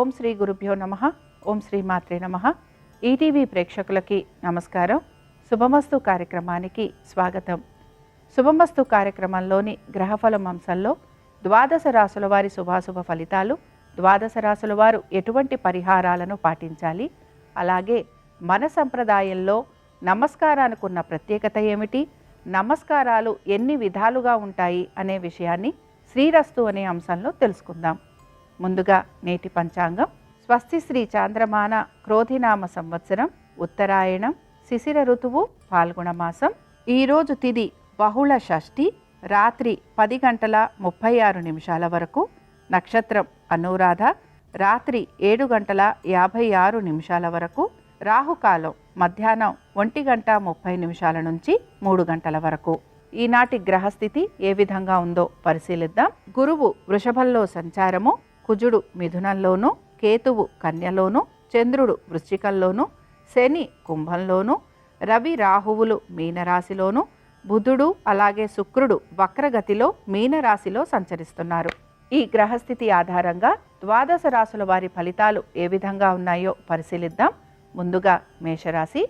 ఓం శ్రీ గురుభ్యో నమః. ఓం శ్రీ మాత్రే నమః. ఈటీవీ ప్రేక్షకులకి నమస్కారం. శుభమస్తు కార్యక్రమానికి స్వాగతం. శుభమస్తు కార్యక్రమంలోని గ్రహఫలం అంశంలో ద్వాదశ రాశుల వారి శుభాశుభ ఫలితాలు, ద్వాదశ రాశుల వారు ఎటువంటి పరిహారాలను పాటించాలి, అలాగే మన సంప్రదాయంలో నమస్కారానికి ఉన్న ప్రత్యేకత ఏమిటి, నమస్కారాలు ఎన్ని విధాలుగా ఉంటాయి అనే విషయాన్ని శ్రీరస్తు అనే అంశంలో తెలుసుకుందాం. ముందుగా నేటి పంచాంగం. స్వస్తి శ్రీ చాంద్రమాన క్రోధినామ సంవత్సరం, ఉత్తరాయణం, శిశిర ఋతువు, పాల్గొన మాసం. ఈరోజు తిథి బహుళ షష్ఠి, రాత్రి 10:36 వరకు. నక్షత్రం అనురాధ, రాత్రి 7:56 వరకు. రాహుకాలం మధ్యాహ్నం 1:30 నుంచి 3 వరకు. ఈనాటి గ్రహస్థితి ఏ విధంగా ఉందో పరిశీలిద్దాం. గురువు వృషభంలో సంచారము, కుజుడు మిథునంలోను, కేతువు కన్యలోను, చంద్రుడు వృశ్చికంలోను, శని కుంభంలోను, రవి రాహువులు మీనరాశిలోను, బుధుడు అలాగే శుక్రుడు వక్రగతిలో మీనరాశిలో సంచరిస్తున్నారు. ఈ గ్రహస్థితి ఆధారంగా ద్వాదశ రాశుల వారి ఫలితాలు ఏ విధంగా ఉన్నాయో పరిశీలిద్దాం. ముందుగా మేషరాశి.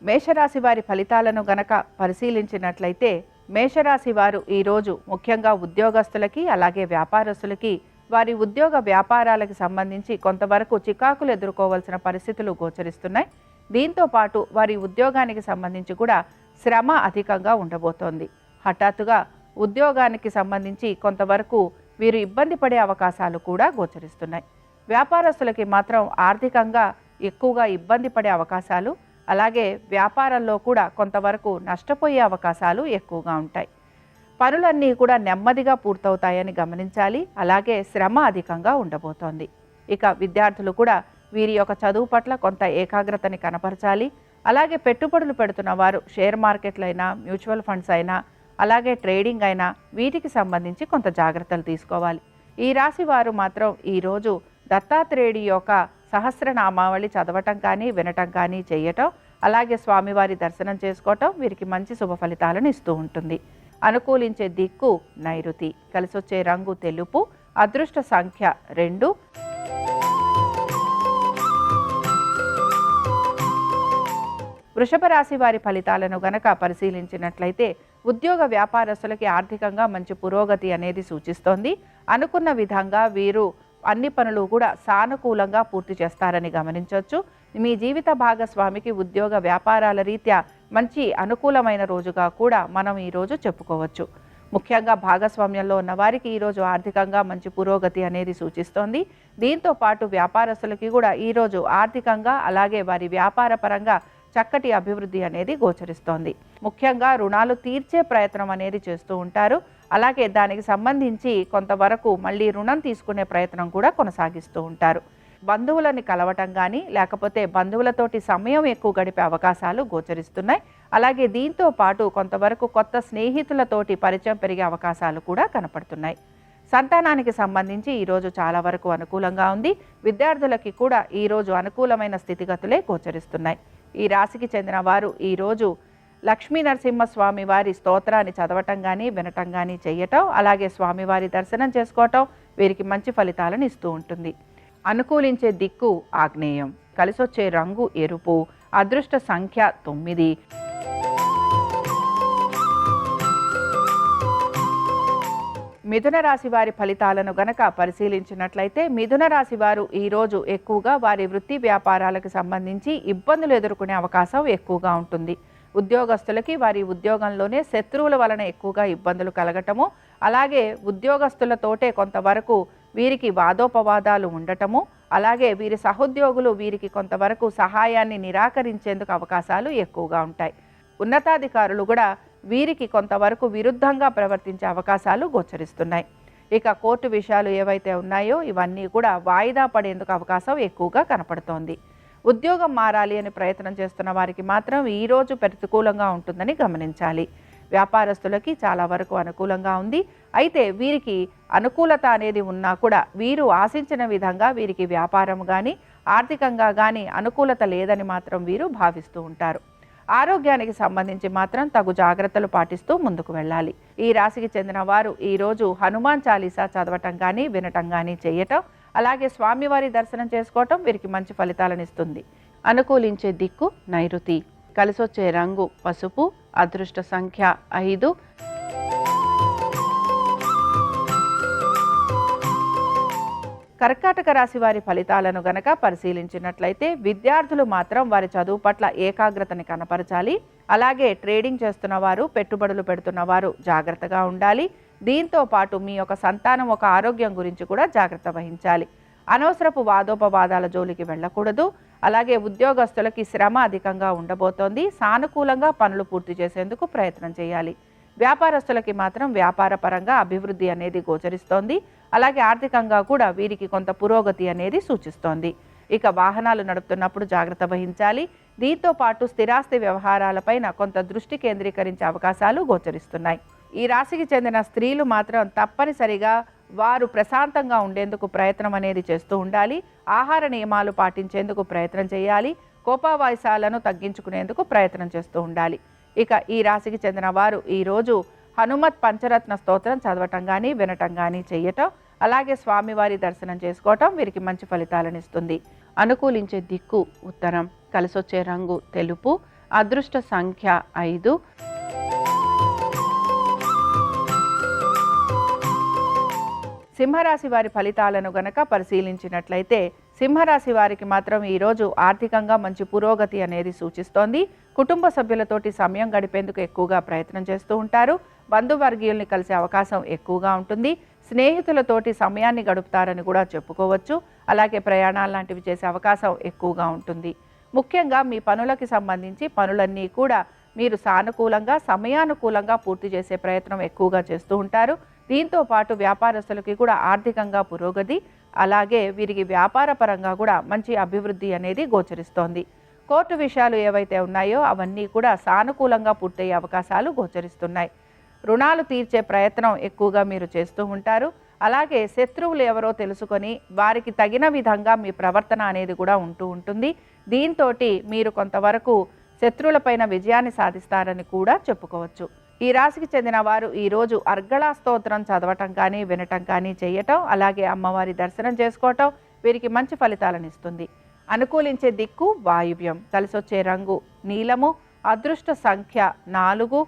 మేషరాశి వారి ఫలితాలను గనక పరిశీలించినట్లయితే, మేషరాశి వారు ఈరోజు ముఖ్యంగా ఉద్యోగస్తులకి అలాగే వ్యాపారస్తులకి వారి ఉద్యోగ వ్యాపారాలకు సంబంధించి కొంతవరకు చికాకులు ఎదుర్కోవాల్సిన పరిస్థితులు గోచరిస్తున్నాయి. దీంతో పాటు వారి ఉద్యోగానికి సంబంధించి కూడా శ్రమ అధికంగా ఉండబోతోంది. హఠాత్తుగా ఉద్యోగానికి సంబంధించి కొంతవరకు వీరు ఇబ్బంది పడే అవకాశాలు కూడా గోచరిస్తున్నాయి. వ్యాపారస్తులకి మాత్రం ఆర్థికంగా ఎక్కువగా ఇబ్బంది పడే అవకాశాలు, అలాగే వ్యాపారంలో కూడా కొంతవరకు నష్టపోయే అవకాశాలు ఎక్కువగా ఉంటాయి. పనులన్నీ కూడా నెమ్మదిగా పూర్తవుతాయని గమనించాలి. అలాగే శ్రమ అధికంగా ఉండబోతోంది. ఇక విద్యార్థులు కూడా వీరి యొక్క చదువు పట్ల కొంత ఏకాగ్రతని కనపరచాలి. అలాగే పెట్టుబడులు పెడుతున్న వారు షేర్ మార్కెట్లు అయినా, మ్యూచువల్ ఫండ్స్ అయినా, అలాగే ట్రేడింగ్ అయినా వీటికి సంబంధించి కొంత జాగ్రత్తలు తీసుకోవాలి. ఈ రాశి వారు మాత్రం ఈరోజు దత్తాత్రేయుడి యొక్క సహస్రనామావళి చదవటం కానీ వినటం కానీ చేయటం, అలాగే స్వామివారి దర్శనం చేసుకోవటం వీరికి మంచి శుభ ఫలితాలను ఇస్తూ ఉంటుంది. అనుకూలించే దిక్కు నైరుతి, కలిసొచ్చే రంగు తెలుపు, అదృష్ట సంఖ్య 2. వృషభ రాశి వారి ఫలితాలను గనక పరిశీలించినట్లయితే, ఉద్యోగ వ్యాపారస్తులకి ఆర్థికంగా మంచి పురోగతి అనేది సూచిస్తోంది. అనుకున్న విధంగా వీరు అన్ని పనులు కూడా సానుకూలంగా పూర్తి చేస్తారని గమనించవచ్చు. మీ జీవిత భాగస్వామికి ఉద్యోగ వ్యాపారాల రీత్యా మంచి అనుకూలమైన రోజుగా కూడా మనం ఈరోజు చెప్పుకోవచ్చు. ముఖ్యంగా భాగస్వామ్యంలో ఉన్న వారికి ఈరోజు ఆర్థికంగా మంచి పురోగతి అనేది సూచిస్తోంది. దీంతో పాటు వ్యాపారస్తులకి కూడా ఈరోజు ఆర్థికంగా అలాగే వారి వ్యాపార పరంగా చక్కటి అభివృద్ధి అనేది గోచరిస్తోంది. ముఖ్యంగా రుణాలు తీర్చే ప్రయత్నం అనేది చేస్తూ ఉంటారు. అలాగే దానికి సంబంధించి కొంతవరకు మళ్ళీ రుణం తీసుకునే ప్రయత్నం కూడా కొనసాగిస్తూ ఉంటారు. బంధువులని కలవటం కానీ లేకపోతే బంధువులతోటి సమయం ఎక్కువ గడిపే అవకాశాలు గోచరిస్తున్నాయి. అలాగే దీంతో పాటు కొంతవరకు కొత్త స్నేహితులతోటి పరిచయం పెరిగే అవకాశాలు కూడా కనపడుతున్నాయి. సంతానానికి సంబంధించి ఈరోజు చాలా వరకు అనుకూలంగా ఉంది. విద్యార్థులకి కూడా ఈరోజు అనుకూలమైన స్థితిగతులే గోచరిస్తున్నాయి. ఈ రాశికి చెందిన వారు ఈరోజు లక్ష్మీ నరసింహస్వామి వారి స్తోత్రాన్ని చదవటం కానీ వినటం కానీ చేయటం, అలాగే స్వామివారి దర్శనం చేసుకోవటం వీరికి మంచి ఫలితాలను ఇస్తూ ఉంటుంది. అనుకూలించే దిక్కు ఆగ్నేయం, కలిసొచ్చే రంగు ఎరుపు, అదృష్ట సంఖ్య 9. మిథున రాశి వారి ఫలితాలను గనక పరిశీలించినట్లయితే, మిథున రాశి వారు ఈరోజు ఎక్కువగా వారి వృత్తి వ్యాపారాలకు సంబంధించి ఇబ్బందులు ఎదుర్కొనే అవకాశం ఎక్కువగా ఉంటుంది. ఉద్యోగస్తులకి వారి ఉద్యోగంలోనే శత్రువుల వలన ఎక్కువగా ఇబ్బందులు కలగటము, అలాగే ఉద్యోగస్తులతోటే కొంతవరకు వీరికి వాదోపవాదాలు ఉండటము, అలాగే వీరి సహోద్యోగులు వీరికి కొంతవరకు సహాయాన్ని నిరాకరించేందుకు అవకాశాలు ఎక్కువగా ఉంటాయి. ఉన్నతాధికారులు కూడా వీరికి కొంతవరకు విరుద్ధంగా ప్రవర్తించే అవకాశాలు గోచరిస్తున్నాయి. ఇక కోర్టు విషయాలు ఏవైతే ఉన్నాయో ఇవన్నీ కూడా వాయిదా పడేందుకు అవకాశం ఎక్కువగా కనపడుతోంది. ఉద్యోగం మారాలి అని ప్రయత్నం చేస్తున్న వారికి మాత్రం ఈరోజు ప్రతికూలంగా ఉంటుందని గమనించాలి. వ్యాపారస్తులకి చాలా వరకు అనుకూలంగా ఉంది. అయితే వీరికి అనుకూలత అనేది ఉన్నా కూడా వీరు ఆశించిన విధంగా వీరికి వ్యాపారం కానీ ఆర్థికంగా కానీ అనుకూలత లేదని మాత్రం వీరు భావిస్తూ ఉంటారు. ఆరోగ్యానికి సంబంధించి మాత్రం తగు జాగ్రత్తలు పాటిస్తూ ముందుకు వెళ్ళాలి. ఈ రాశికి చెందిన వారు ఈరోజు హనుమాన్ చాలీసా చదవటం కానీ వినటం కానీ చేయటం, అలాగే స్వామివారి దర్శనం చేసుకోవటం వీరికి మంచి ఫలితాలను ఇస్తుంది. అనుకూలించే దిక్కు నైరుతి. కలిసొచ్చే రంగు పసుపు. అదృష్ట సంఖ్య 5. కర్కాటక రాశి వారి ఫలితాలను గనక పరిశీలించినట్లయితే విద్యార్థులు మాత్రం వారి చదువు పట్ల ఏకాగ్రతని కనపరచాలి. అలాగే ట్రేడింగ్ చేస్తున్న వారు, పెట్టుబడులు పెడుతున్న వారు జాగ్రత్తగా ఉండాలి. దీంతో పాటు మీ యొక్క సంతానం ఒక ఆరోగ్యం గురించి కూడా జాగ్రత్త వహించాలి. అనవసరపు వాదోపవాదాల జోలికి వెళ్ళకూడదు. అలాగే ఉద్యోగస్తులకి శ్రమ అధికంగా ఉండబోతోంది. సానుకూలంగా పనులు పూర్తి చేసేందుకు ప్రయత్నం చేయాలి. వ్యాపారస్తులకి మాత్రం వ్యాపార పరంగా అభివృద్ధి అనేది గోచరిస్తోంది. అలాగే ఆర్థికంగా కూడా వీరికి కొంత పురోగతి అనేది సూచిస్తోంది. ఇక వాహనాలు నడుపుతున్నప్పుడు జాగ్రత్త వహించాలి. దీంతో పాటు స్థిరాస్తి వ్యవహారాలపైన కొంత దృష్టి కేంద్రీకరించే అవకాశాలు గోచరిస్తున్నాయి. ఈ రాశికి చెందిన స్త్రీలు మాత్రం తప్పనిసరిగా వారు ప్రశాంతంగా ఉండేందుకు ప్రయత్నం అనేది చేస్తూ ఉండాలి. ఆహార నియమాలు పాటించేందుకు ప్రయత్నం చేయాలి. కోపావేశాలను తగ్గించుకునేందుకు ప్రయత్నం చేస్తూ ఉండాలి. ఇక ఈ రాశికి చెందిన వారు ఈరోజు హనుమత్ పంచరత్న స్తోత్రం చదవటం కానీ వినటం కానీ చేయటం, అలాగే స్వామివారి దర్శనం చేసుకోవటం వీరికి మంచి ఫలితాలను ఇస్తుంది. అనుకూలించే దిక్కు ఉత్తరం. కలిసొచ్చే రంగు తెలుపు. అదృష్ట సంఖ్య 5. సింహరాశి వారి ఫలితాలను గనక పరిశీలించినట్లయితే సింహరాశి వారికి మాత్రం ఈరోజు ఆర్థికంగా మంచి పురోగతి అనేది సూచిస్తోంది. కుటుంబ సభ్యులతోటి సమయం గడిపేందుకు ఎక్కువగా ప్రయత్నం చేస్తూ ఉంటారు. బంధువర్గీయుల్ని కలిసే అవకాశం ఎక్కువగా ఉంటుంది. స్నేహితులతోటి సమయాన్ని గడుపుతారని కూడా చెప్పుకోవచ్చు. అలాగే ప్రయాణాలు లాంటివి చేసే అవకాశం ఎక్కువగా ఉంటుంది. ముఖ్యంగా మీ పనులకి సంబంధించి పనులన్నీ కూడా మీరు సానుకూలంగా సమయానుకూలంగా పూర్తి చేసే ప్రయత్నం ఎక్కువగా చేస్తూ ఉంటారు. దీంతో పాటు వ్యాపారస్తులకి కూడా ఆర్థికంగా పురోగతి, అలాగే వీరికి వ్యాపార పరంగా కూడా మంచి అభివృద్ధి అనేది గోచరిస్తోంది. కోర్టు విషయాలు ఏవైతే ఉన్నాయో అవన్నీ కూడా సానుకూలంగా పూర్తయ్యే అవకాశాలు గోచరిస్తున్నాయి. రుణాలు తీర్చే ప్రయత్నం ఎక్కువగా మీరు చేస్తూ ఉంటారు. అలాగే శత్రువులు ఎవరో తెలుసుకొని వారికి తగిన విధంగా మీ ప్రవర్తన అనేది కూడా ఉంటూ ఉంటుంది. దీంతో మీరు కొంతవరకు శత్రువులపైన విజయాన్ని సాధిస్తారని కూడా చెప్పుకోవచ్చు. ఈ రాశికి చెందిన వారు ఈరోజు అర్గళా స్తోత్రం చదవటం కానీ వినటం కానీ చేయటం, అలాగే అమ్మవారి దర్శనం చేసుకోవటం వీరికి మంచి ఫలితాలను ఇస్తుంది. అనుకూలించే దిక్కు వాయువ్యం. కలిసొచ్చే రంగు నీలము. అదృష్ట సంఖ్య 4.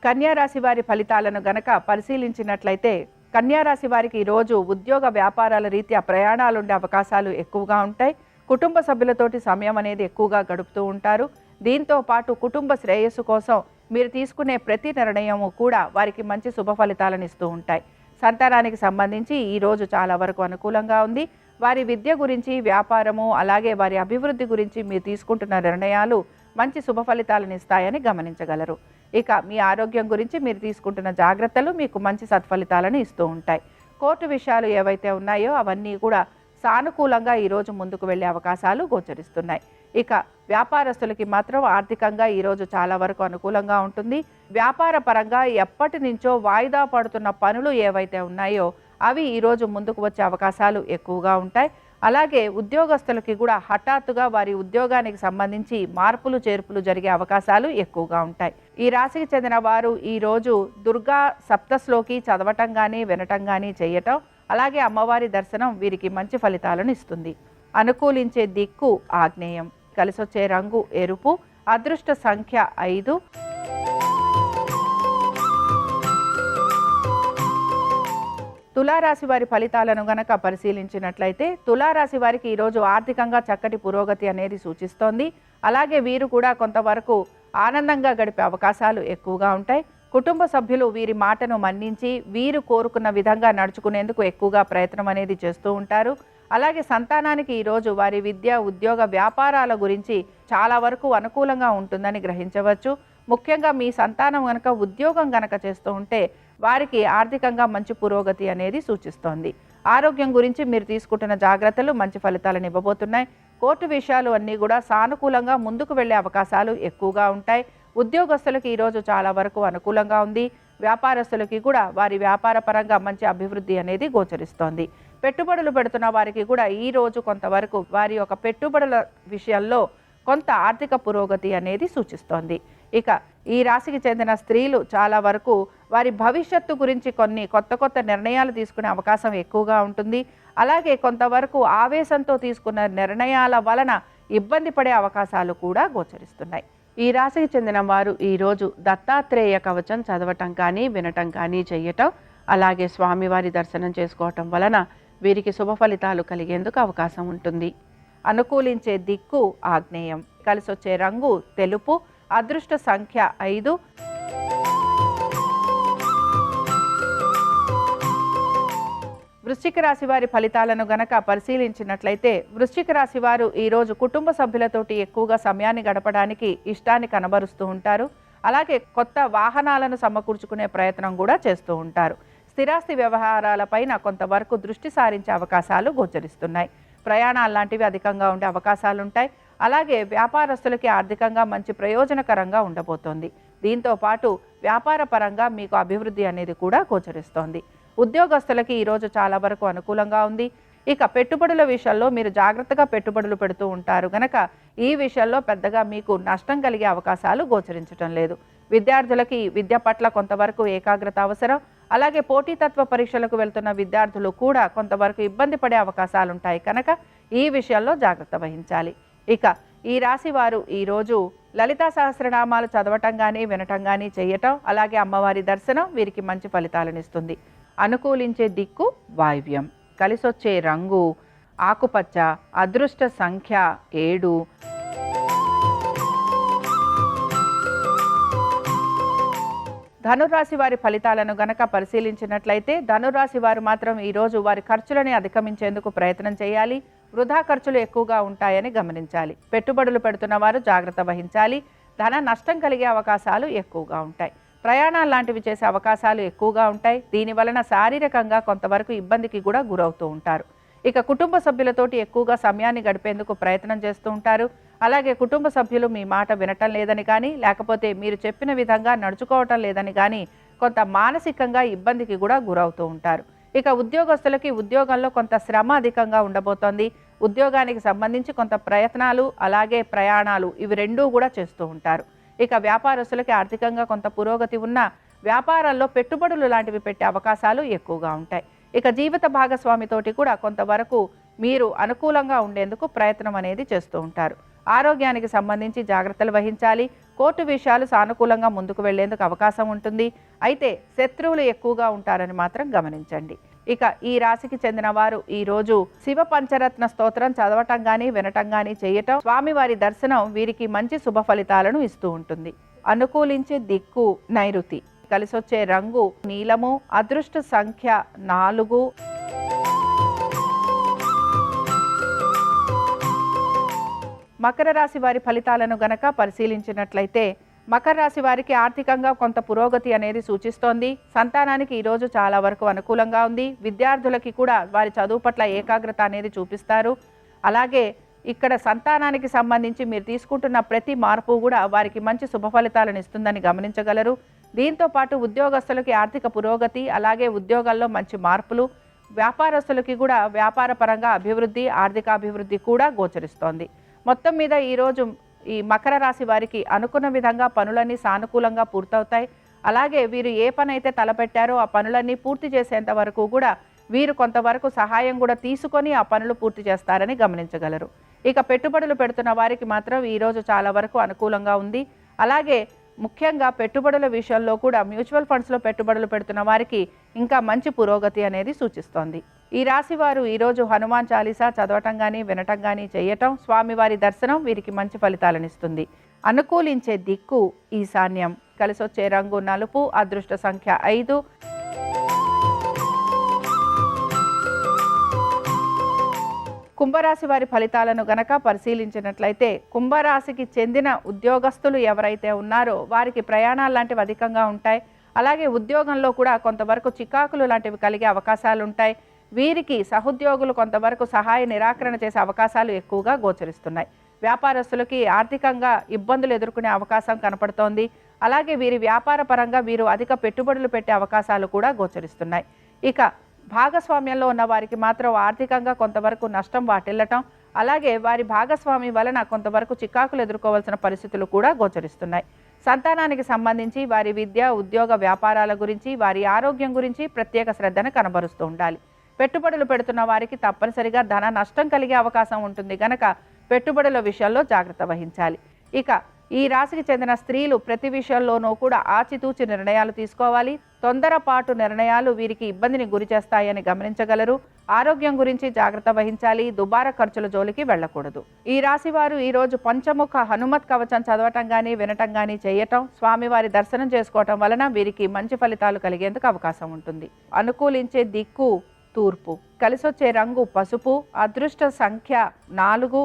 కన్యారాశి వారి ఫలితాలను గనక పరిశీలించినట్లయితే కన్యారాశి వారికి ఈరోజు ఉద్యోగ వ్యాపారాల రీత్యా ప్రయాణాలు ఉండే అవకాశాలు ఎక్కువగా ఉంటాయి. కుటుంబ సభ్యులతోటి సమయం అనేది ఎక్కువగా గడుపుతూ ఉంటారు. దీంతో పాటు కుటుంబ శ్రేయస్సు కోసం మీరు తీసుకునే ప్రతి నిర్ణయము కూడా వారికి మంచి శుభ ఫలితాలను ఇస్తూ ఉంటాయి. సంతానానికి సంబంధించి ఈరోజు చాలా వరకు అనుకూలంగా ఉంది. వారి విద్య గురించి, వ్యాపారము, అలాగే వారి అభివృద్ధి గురించి మీరు తీసుకుంటున్న నిర్ణయాలు మంచి శుభ ఫలితాలను ఇస్తాయని గమనించగలరు. ఇక మీ ఆరోగ్యం గురించి మీరు తీసుకుంటున్న జాగ్రత్తలు మీకు మంచి సత్ఫలితాలను ఇస్తూ ఉంటాయి. కోర్టు విషయాలు ఏవైతే ఉన్నాయో అవన్నీ కూడా సానుకూలంగా ఈరోజు ముందుకు వెళ్ళే అవకాశాలు గోచరిస్తున్నాయి. ఇక వ్యాపారస్తులకి మాత్రం ఆర్థికంగా ఈరోజు చాలా వరకు అనుకూలంగా ఉంటుంది. వ్యాపార పరంగా ఎప్పటి నుంచో వాయిదా పడుతున్న పనులు ఏవైతే ఉన్నాయో అవి ఈరోజు ముందుకు వచ్చే అవకాశాలు ఎక్కువగా ఉంటాయి. అలాగే ఉద్యోగస్తులకి కూడా హఠాత్తుగా వారి ఉద్యోగానికి సంబంధించి మార్పులు చేర్పులు జరిగే అవకాశాలు ఎక్కువగా ఉంటాయి. ఈ రాశికి చెందిన వారు ఈరోజు దుర్గా సప్తశ్లోకి చదవటం కానీ వినటం కానీ చేయటం, అలాగే అమ్మవారి దర్శనం వీరికి మంచి ఫలితాలను ఇస్తుంది. అనుకూలించే దిక్కు ఆగ్నేయం. కలిసొచ్చే రంగు ఎరుపు. అదృష్ట సంఖ్య 5. తులారాశి వారి ఫలితాలను గనక పరిశీలించినట్లయితే తులారాశి వారికి ఈరోజు ఆర్థికంగా చక్కటి పురోగతి అనేది సూచిస్తోంది. అలాగే వీరు కూడా కొంతవరకు ఆనందంగా గడిపే అవకాశాలు ఎక్కువగా ఉంటాయి. కుటుంబ సభ్యులు వీరి మాటను మన్నించి వీరు కోరుకున్న విధంగా నడుచుకునేందుకు ఎక్కువగా ప్రయత్నం అనేది చేస్తూ ఉంటారు. అలాగే సంతానానికి ఈరోజు వారి విద్య, ఉద్యోగ, వ్యాపారాల గురించి చాలా వరకు అనుకూలంగా ఉంటుందని గ్రహించవచ్చు. ముఖ్యంగా మీ సంతానం గనక ఉద్యోగం గనక చేస్తూ ఉంటే వారికి ఆర్థికంగా మంచి పురోగతి అనేది సూచిస్తోంది. ఆరోగ్యం గురించి మీరు తీసుకుంటున్న జాగ్రత్తలు మంచి ఫలితాలను ఇవ్వబోతున్నాయి. కోర్టు విషయాలు అన్నీ కూడా సానుకూలంగా ముందుకు వెళ్ళే అవకాశాలు ఎక్కువగా ఉంటాయి. ఉద్యోగస్తులకి ఈరోజు చాలా వరకు అనుకూలంగా ఉంది. వ్యాపారస్తులకి కూడా వారి వ్యాపార పరంగా మంచి అభివృద్ధి అనేది గోచరిస్తోంది. పెట్టుబడులు పెడుతున్న వారికి కూడా ఈ రోజు కొంతవరకు వారి యొక్క పెట్టుబడుల విషయంలో కొంత ఆర్థిక పురోగతి అనేది సూచిస్తోంది. ఇక ఈ రాశికి చెందిన స్త్రీలు చాలా వరకు వారి భవిష్యత్తు గురించి కొన్ని కొత్త నిర్ణయాలు తీసుకునే అవకాశం ఎక్కువగా ఉంటుంది. అలాగే కొంతవరకు ఆవేశంతో తీసుకున్న నిర్ణయాల వలన ఇబ్బంది పడే అవకాశాలు కూడా గోచరిస్తున్నాయి. ఈ రాశికి చెందిన వారు ఈరోజు దత్తాత్రేయ కవచం చదవటం కానీ వినటం కానీ చేయటం, అలాగే స్వామివారి దర్శనం చేసుకోవటం వలన వీరికి శుభ ఫలితాలు కలిగేందుకు అవకాశం ఉంటుంది. అనుకూలించే దిక్కు ఆగ్నేయం, కలిసొచ్చే రంగు తెలుపు, అదృష్ట సంఖ్య 5. వృశ్చిక రాశి వారి ఫలితాలను గనక పరిశీలించినట్లయితే వృశ్చిక రాశి వారు ఈరోజు కుటుంబ సభ్యులతోటి ఎక్కువగా సమయాన్ని గడపడానికి ఇష్టాన్ని కనబరుస్తూ ఉంటారు. అలాగే కొత్త వాహనాలను సమకూర్చుకునే ప్రయత్నం కూడా చేస్తూ ఉంటారు. స్థిరాస్తి వ్యవహారాలపైన కొంతవరకు దృష్టి సారించే అవకాశాలు గోచరిస్తున్నాయి. ప్రయాణాలు లాంటివి అధికంగా ఉండే అవకాశాలు ఉంటాయి. అలాగే వ్యాపారస్తులకి ఆర్థికంగా మంచి ప్రయోజనకరంగా ఉండబోతోంది. దీంతో పాటు వ్యాపార పరంగా మీకు అభివృద్ధి అనేది కూడా గోచరిస్తోంది. ఉద్యోగస్తులకి ఈరోజు చాలా వరకు అనుకూలంగా ఉంది. ఇక పెట్టుబడుల విషయంలో మీరు జాగ్రత్తగా పెట్టుబడులు పెడుతూ ఉంటారు గనక ఈ విషయంలో పెద్దగా మీకు నష్టం కలిగే అవకాశాలు గోచరించడం లేదు. విద్యార్థులకి విద్య పట్ల కొంతవరకు ఏకాగ్రత అవసరం. అలాగే పోటీతత్వ పరీక్షలకు వెళ్తున్న విద్యార్థులు కూడా కొంతవరకు ఇబ్బంది పడే అవకాశాలు ఉంటాయి కనుక ఈ విషయంలో జాగ్రత్త వహించాలి. ఇక ఈ రాశి వారు ఈరోజు లలితా సహస్రనామాలు చదవటం కానీ వినటం కానీ చేయటం, అలాగే అమ్మవారి దర్శనం వీరికి మంచి ఫలితాలను ఇస్తుంది. అనుకూలించే దిక్కు వాయువ్యం, కలిసొచ్చే రంగు ఆకుపచ్చ, అదృష్ట సంఖ్య 7. ధనురాశి వారి ఫలితాలను గనక పరిశీలించినట్లయితే ధనురాశి వారు మాత్రం ఈరోజు వారి ఖర్చులని అధిగమించేందుకు ప్రయత్నం చేయాలి. వృధా ఖర్చులు ఎక్కువగా ఉంటాయని గమనించాలి. పెట్టుబడులు పెడుతున్న వారు జాగ్రత్త వహించాలి. ధన నష్టం కలిగే అవకాశాలు ఎక్కువగా ఉంటాయి. ప్రయాణాలు లాంటివి చేసే అవకాశాలు ఎక్కువగా ఉంటాయి. దీని వలన శారీరకంగా కొంతవరకు ఇబ్బందికి కూడా గురవుతూ ఉంటారు. ఇక కుటుంబ సభ్యులతోటి ఎక్కువగా సమయాన్ని గడిపేందుకు ప్రయత్నం చేస్తూ ఉంటారు. అలాగే కుటుంబ సభ్యులు మీ మాట వినటం లేదని కానీ, లేకపోతే మీరు చెప్పిన విధంగా నడుచుకోవటం లేదని కానీ కొంత మానసికంగా ఇబ్బందికి కూడా గురవుతూ ఉంటారు. ఇక ఉద్యోగస్తులకి ఉద్యోగంలో కొంత శ్రమ అధికంగా ఉండబోతోంది. ఉద్యోగానికి సంబంధించి కొంత ప్రయత్నాలు అలాగే ప్రయాణాలు ఇవి రెండూ కూడా చేస్తూ ఉంటారు. ఇక వ్యాపారస్తులకి ఆర్థికంగా కొంత పురోగతి ఉన్న వ్యాపారాల్లో పెట్టుబడులు లాంటివి పెట్టే అవకాశాలు ఎక్కువగా ఉంటాయి. ఇక జీవిత భాగస్వామితోటి కూడా కొంతవరకు మీరు అనుకూలంగా ఉండేందుకు ప్రయత్నం అనేది చేస్తూ ఉంటారు. ఆరోగ్యానికి సంబంధించి జాగ్రత్తలు వహించాలి. కోర్టు విషయాలు సానుకూలంగా ముందుకు వెళ్లేందుకు అవకాశం ఉంటుంది. అయితే శత్రువులు ఎక్కువగా ఉంటారని మాత్రం గమనించండి. ఇక ఈ రాశికి చెందిన వారు ఈరోజు శివ పంచరత్న స్తోత్రం చదవటం కానీ వినటం కానీ చేయటం, స్వామివారి దర్శనం వీరికి మంచి శుభ ఫలితాలను ఇస్తూ ఉంటుంది. అనుకూలించే దిక్కు నైరుతి, కలిసొచ్చే రంగు నీలము, అదృష్ట సంఖ్య 4. మకర రాశి వారి ఫలితాలను గనక పరిశీలించినట్లయితే మకర రాశి వారికి ఆర్థికంగా కొంత పురోగతి అనేది సూచిస్తోంది. సంతానానికి ఈరోజు చాలా వరకు అనుకూలంగా ఉంది. విద్యార్థులకి కూడా వారి చదువు పట్ల ఏకాగ్రత అనేది చూపిస్తారు. అలాగే ఇక్కడ సంతానానికి సంబంధించి మీరు తీసుకుంటున్న ప్రతి మార్పు కూడా వారికి మంచి శుభ ఫలితాలను ఇస్తుందని గమనించగలరు. దీంతో పాటు ఉద్యోగస్తులకి ఆర్థిక పురోగతి, అలాగే ఉద్యోగాల్లో మంచి మార్పులు, వ్యాపారస్తులకి కూడా వ్యాపార పరంగా అభివృద్ధి, ఆర్థికాభివృద్ధి కూడా గోచరిస్తోంది. మొత్తం మీద ఈరోజు ఈ మకర రాశి వారికి అనుకున్న విధంగా పనులన్నీ సానుకూలంగా పూర్తవుతాయి. అలాగే వీరు ఏ పని అయితే తలపెట్టారో ఆ పనులన్నీ పూర్తి చేసేంత వరకు కూడా వీరు కొంతవరకు సహాయం కూడా తీసుకొని ఆ పనులు పూర్తి చేస్తారని గమనించగలరు. ఇక పెట్టుబడులు పెడుతున్న వారికి మాత్రం ఈరోజు చాలా వరకు అనుకూలంగా ఉంది. అలాగే ముఖ్యంగా పెట్టుబడుల విషయంలో కూడా మ్యూచువల్ ఫండ్స్లో పెట్టుబడులు పెడుతున్న వారికి ఇంకా మంచి పురోగతి అనేది సూచిస్తోంది. ఈ రాశి వారు ఈరోజు హనుమాన్ చాలీసా చదవటం కానీ వినటం కానీ చేయటం, స్వామివారి దర్శనం వీరికి మంచి ఫలితాలను ఇస్తుంది. అనుకూలించే దిక్కు ఈశాన్యం, కలిసొచ్చే రంగు నలుపు, అదృష్ట సంఖ్య 5. కుంభరాశి వారి ఫలితాలను గనక పరిశీలించినట్లయితే కుంభరాశికి చెందిన ఉద్యోగస్తులు ఎవరైతే ఉన్నారో వారికి ప్రయాణాలు లాంటివి అధికంగా ఉంటాయి. అలాగే ఉద్యోగంలో కూడా కొంతవరకు చికాకులు లాంటివి కలిగే అవకాశాలు ఉంటాయి. వీరికి సహోద్యోగులు కొంతవరకు సహాయ నిరాకరణ చేసే అవకాశాలు ఎక్కువగా గోచరిస్తున్నాయి. వ్యాపారస్తులకి ఆర్థికంగా ఇబ్బందులు ఎదుర్కొనే అవకాశం కనపడుతోంది. అలాగే వీరి వ్యాపార పరంగా వీరు అధిక పెట్టుబడులు పెట్టే అవకాశాలు కూడా గోచరిస్తున్నాయి. ఇక భాగస్వామ్యంలో ఉన్న వారికి మాత్రం ఆర్థికంగా కొంతవరకు నష్టం వాటిల్లటం, అలాగే వారి భాగస్వామి వలన కొంతవరకు చికాకులు ఎదుర్కోవాల్సిన పరిస్థితులు కూడా గోచరిస్తున్నాయి. సంతానానికి సంబంధించి వారి విద్య, ఉద్యోగ, వ్యాపారాల గురించి, వారి ఆరోగ్యం గురించి ప్రత్యేక శ్రద్ధను కనబరుస్తూ ఉండాలి. పెట్టుబడులు పెడుతున్న వారికి తప్పనిసరిగా ధన నష్టం కలిగే అవకాశం ఉంటుంది గనక పెట్టుబడుల విషయాల్లో జాగ్రత్త వహించాలి. ఇక ఈ రాశికి చెందిన స్త్రీలు ప్రతి విషయంలోనూ కూడా ఆచితూచి నిర్ణయాలు తీసుకోవాలి. తొందరపాటు నిర్ణయాలు వీరికి ఇబ్బందిని గురి చేస్తాయని గమనించగలరు. ఆరోగ్యం గురించి జాగ్రత్త వహించాలి. దుబారా ఖర్చుల జోలికి వెళ్ళకూడదు. ఈ రాశి వారు ఈరోజు పంచముఖ హనుమత్ కవచం చదవటం కానీ వినటం కానీ చేయటం, స్వామివారి దర్శనం చేసుకోవటం వలన వీరికి మంచి ఫలితాలు కలిగేందుకు అవకాశం ఉంటుంది. అనుకూలించే దిక్కు తూర్పు, కలిసొచ్చే రంగు పసుపు, అదృష్ట సంఖ్య 4.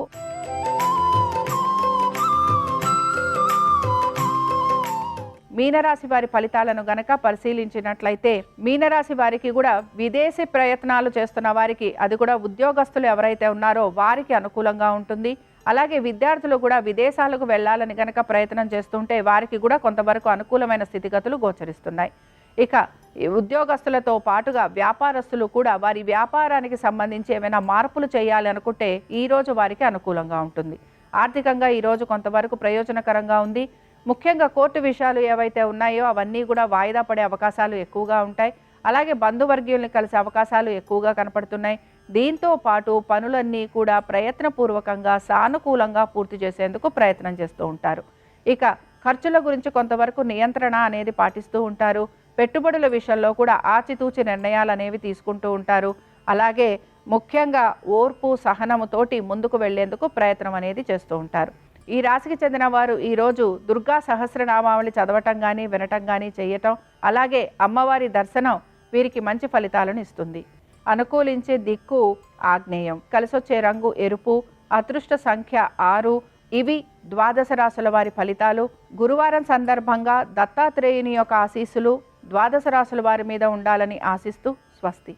మీనరాశి వారి ఫలితాలను గనక పరిశీలించినట్లయితే మీనరాశి వారికి కూడా విదేశీ ప్రయత్నాలు చేస్తున్న వారికి, అది కూడా ఉద్యోగస్తులు ఎవరైతే ఉన్నారో వారికి అనుకూలంగా ఉంటుంది. అలాగే విద్యార్థులు కూడా విదేశాలకు వెళ్ళాలని గనక ప్రయత్నం చేస్తుంటే వారికి కూడా కొంతవరకు అనుకూలమైన స్థితిగతులు గోచరిస్తున్నాయి. ఇక ఉద్యోగస్తులతో పాటుగా వ్యాపారస్తులు కూడా వారి వ్యాపారానికి సంబంధించి ఏమైనా మార్పులు చేయాలి అనుకుంటే ఈరోజు వారికి అనుకూలంగా ఉంటుంది. ఆర్థికంగా ఈరోజు కొంతవరకు ప్రయోజనకరంగా ఉంది. ముఖ్యంగా కోర్టు విషయాలు ఏవైతే ఉన్నాయో అవన్నీ కూడా వాయిదా పడే అవకాశాలు ఎక్కువగా ఉంటాయి. అలాగే బంధువర్గీయుల్ని కలిసే అవకాశాలు ఎక్కువగా కనపడుతున్నాయి. దీంతో పాటు పనులన్నీ కూడా ప్రయత్నపూర్వకంగా సానుకూలంగా పూర్తి చేసేందుకు ప్రయత్నం చేస్తూ ఉంటారు. ఇక ఖర్చుల గురించి కొంతవరకు నియంత్రణ అనేది పాటిస్తూ ఉంటారు. పెట్టుబడుల విషయంలో కూడా ఆచితూచి నిర్ణయాలు అనేవి తీసుకుంటూ ఉంటారు. అలాగే ముఖ్యంగా ఓర్పు, సహనముతోటి ముందుకు వెళ్లేందుకు ప్రయత్నం అనేది చేస్తూ ఉంటారు. ఈ రాశికి చెందిన వారు ఈరోజు దుర్గా సహస్రనామావళి చదవటం కానీ వినటం కానీ చేయటం, అలాగే అమ్మవారి దర్శనం వీరికి మంచి ఫలితాలను ఇస్తుంది. అనుకూలించే దిక్కు ఆగ్నేయం, కలిసొచ్చే రంగు ఎరుపు, అదృష్ట సంఖ్య 6. ఇవి ద్వాదశ రాశుల వారి ఫలితాలు. గురువారం సందర్భంగా దత్తాత్రేయుని యొక్క ఆశీస్సులు ద్వాదశ రాశుల వారి మీద ఉండాలని ఆశిస్తూ స్వస్తి.